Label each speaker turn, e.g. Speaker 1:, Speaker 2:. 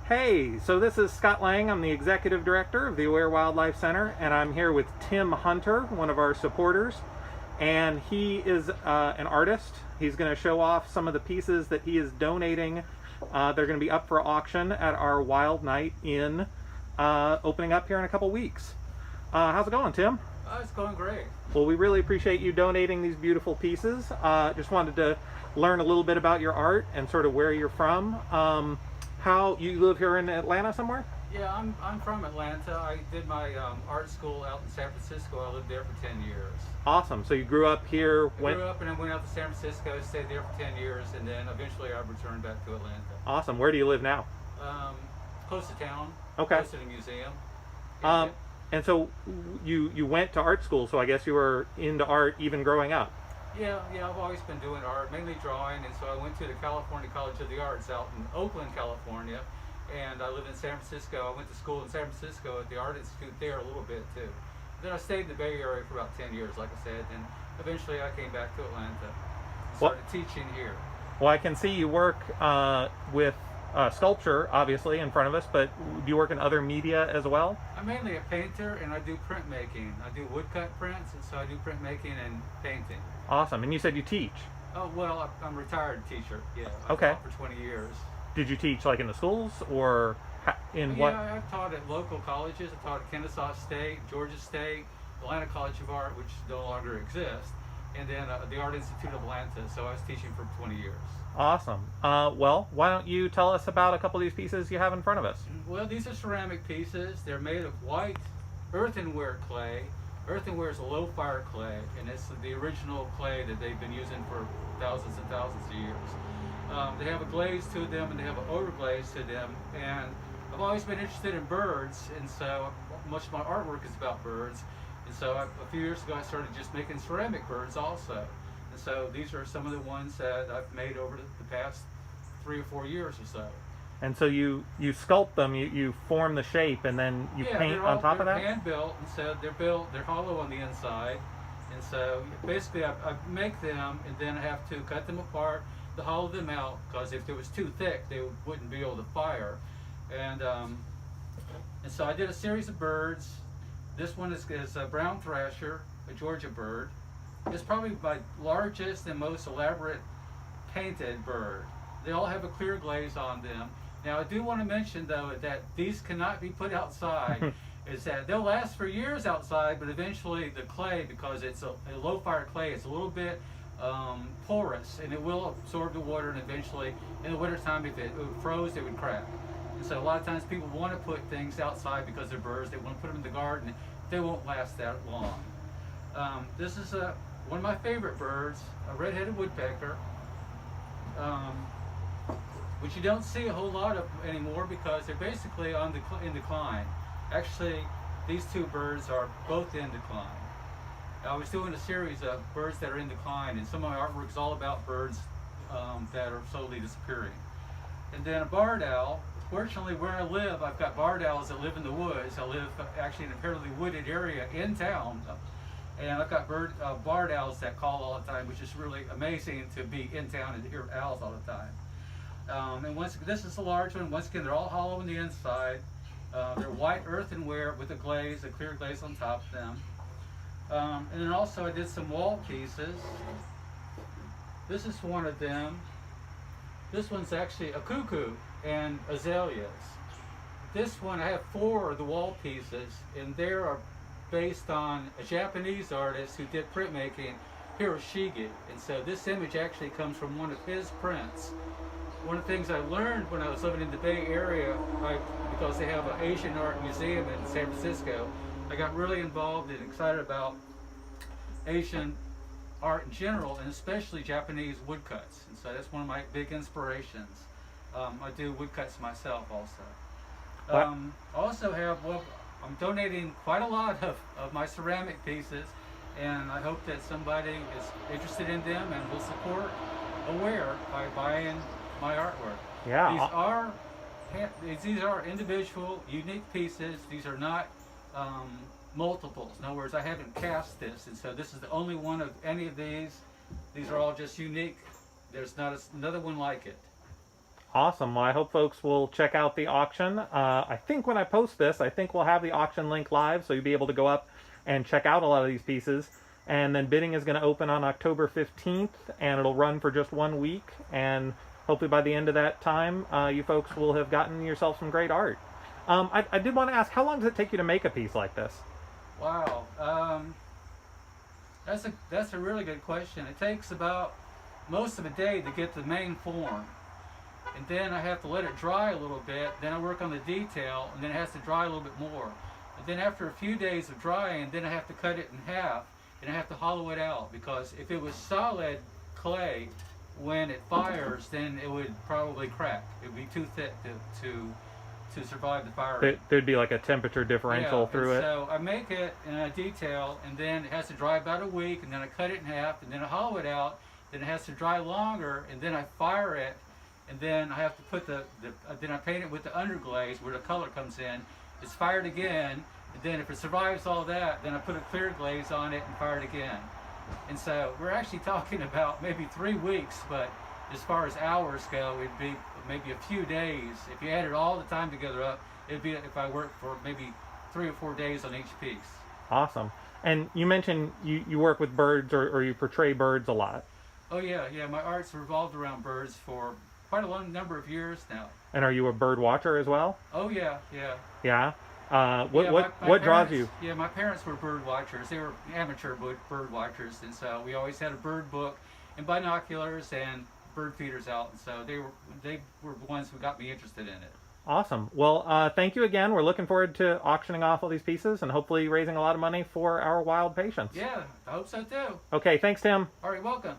Speaker 1: Hey, so this is Scott Lang. I'm the Executive Director of the Aware Wildlife Center, and I'm here with Tim Hunter, one of our supporters. And he is an artist. He's going to show off some of the pieces that he is donating. They're going to be up for auction at our Wild Night Inn, opening up here in a couple weeks. How's it going, Tim?
Speaker 2: It's going great.
Speaker 1: Well, we really appreciate you donating these beautiful pieces. Just wanted to learn a little bit about your art and sort of where you're from. How you live here in Atlanta somewhere?
Speaker 2: Yeah, I'm from Atlanta. I did my art school out in San Francisco. I lived there for 10 years.
Speaker 1: Awesome. So you grew up here?
Speaker 2: I grew up and then went out to San Francisco, stayed there for 10 years, and then eventually I returned back to Atlanta.
Speaker 1: Awesome. Where do you live now?
Speaker 2: Close to town.
Speaker 1: Okay.
Speaker 2: Close to the museum.
Speaker 1: And so you went to art school, so I guess you were into art even growing up.
Speaker 2: Yeah, I've always been doing art, mainly drawing, and so I went to the California College of the Arts out in Oakland, California, and I lived in San Francisco. I went to school in San Francisco at the Art Institute there a little bit too. Then I stayed in the Bay Area for about 10 years, like I said, and eventually I came back to Atlanta and started teaching here.
Speaker 1: Well, I can see you work with Sculptor, obviously, in front of us, but do you work in other media as well?
Speaker 2: I'm mainly a painter, and I do printmaking. I do woodcut prints, and so I do printmaking and painting.
Speaker 1: Awesome. And you said you teach?
Speaker 2: Oh, well, I'm a retired teacher, yeah. I've
Speaker 1: Okay.
Speaker 2: taught for 20 years.
Speaker 1: Did you teach like in the schools or in what?
Speaker 2: Yeah, I've taught at local colleges. I taught at Kennesaw State, Georgia State, Atlanta College of Art, which no longer exists, and then the Art Institute of Atlanta. So I was teaching for 20 years.
Speaker 1: Awesome. Well, why don't you tell us about a couple of these pieces you have in front of us?
Speaker 2: Well, these are ceramic pieces. They're made of white earthenware clay. Earthenware is a low fire clay, and it's the original clay that they've been using for thousands and thousands of years. They have a glaze to them, and they have an odor glaze to them, and I've always been interested in birds, and so much of my artwork is about birds, and so a few years ago I started just making ceramic birds also, and so these are some of the ones that I've made over the past 3 or 4 years or so.
Speaker 1: And so you sculpt them, you form the shape, and then you paint on top of that?
Speaker 2: They're hand built, and so they're hollow on the inside, and so basically I make them, and then I have to cut them apart to hollow them out, because if it was too thick they wouldn't be able to fire. And so I did a series of birds. This one is a brown thrasher, a Georgia bird. It's probably my largest and most elaborate painted bird. They all have a clear glaze on them. Now I do want to mention though that these cannot be put outside. Is that they'll last for years outside, but eventually the clay, because it's a low fire clay, it's a little bit porous, and it will absorb the water, and eventually in the wintertime if it froze it would crack. And so a lot of times people want to put things outside because they're birds. They want to put them in the garden. They won't last that long. This is one of my favorite birds, a redheaded woodpecker. Which you don't see a whole lot of anymore because they're basically in decline. Actually, these two birds are both in decline. I was doing a series of birds that are in decline, and some of my artwork is all about birds that are slowly disappearing. And then a barred owl. Fortunately, where I live, I've got barred owls that live in the woods. I live actually in a fairly wooded area in town, and I've got barred owls that call all the time, which is really amazing to be in town and hear owls all the time. And this is a large one. Once again, they're all hollow on the inside. They're white earthenware with a clear glaze on top of them. And then also I did some wall pieces. This is one of them. This one's actually a cuckoo and azaleas. This one, I have 4 of the wall pieces, and they are based on a Japanese artist who did printmaking, Hiroshige. And so this image actually comes from one of his prints. One of the things I learned when I was living in the Bay Area, because they have an Asian art museum in San Francisco, I got really involved and excited about Asian art in general, and especially Japanese woodcuts. And so that's one of my big inspirations. I do woodcuts myself also. Also have, I'm donating quite a lot of my ceramic pieces, and I hope that somebody is interested in them and will support Aware by buying my artwork.
Speaker 1: Yeah.
Speaker 2: These are individual, unique pieces. These are not multiples. In other words, I haven't cast this, and so this is the only one of any of these. These are all just unique. There's not another one like it.
Speaker 1: Awesome. Well, I hope folks will check out the auction. I think when I post this, I think we'll have the auction link live, so you'll be able to go up and check out a lot of these pieces. And then bidding is going to open on October 15th, and it'll run for just 1 week. And hopefully by the end of that time, you folks will have gotten yourself some great art. I did want to ask, how long does it take you to make a piece like this?
Speaker 2: Wow, that's a really good question. It takes about most of a day to get the main form, and then I have to let it dry a little bit. Then I work on the detail, and then it has to dry a little bit more. And then after a few days of drying, then I have to cut it in half, and I have to hollow it out, because if it was solid clay, when it fires, then it would probably crack. It would be too thick to survive the fire.
Speaker 1: There'd be like a temperature differential through it.
Speaker 2: So I make it in a detail, and then it has to dry about a week, and then I cut it in half, and then I hollow it out. Then it has to dry longer, and then I fire it, and then I have to put then I paint it with the underglaze where the color comes in. It's fired again, and then if it survives all that, then I put a clear glaze on it and fire it again. And so we're actually talking about maybe 3 weeks, but as far as hours go, it'd be maybe a few days. If you added all the time together up, it'd be if I worked for maybe 3 or 4 days on each piece.
Speaker 1: Awesome. And you mentioned you work with birds, or you portray birds a lot.
Speaker 2: Oh yeah. My art's revolved around birds for quite a long number of years now.
Speaker 1: And are you a bird watcher as well?
Speaker 2: Oh yeah.
Speaker 1: Yeah?
Speaker 2: My
Speaker 1: What draws
Speaker 2: parents,
Speaker 1: you?
Speaker 2: Yeah, my parents were bird watchers. They were amateur bird watchers, and so we always had a bird book and binoculars and bird feeders out, and so they were the ones who got me interested in it.
Speaker 1: Awesome. Well, thank you again. We're looking forward to auctioning off all these pieces and hopefully raising a lot of money for our wild patients.
Speaker 2: Yeah, I hope so too.
Speaker 1: Okay, thanks, Tim.
Speaker 2: All right, welcome.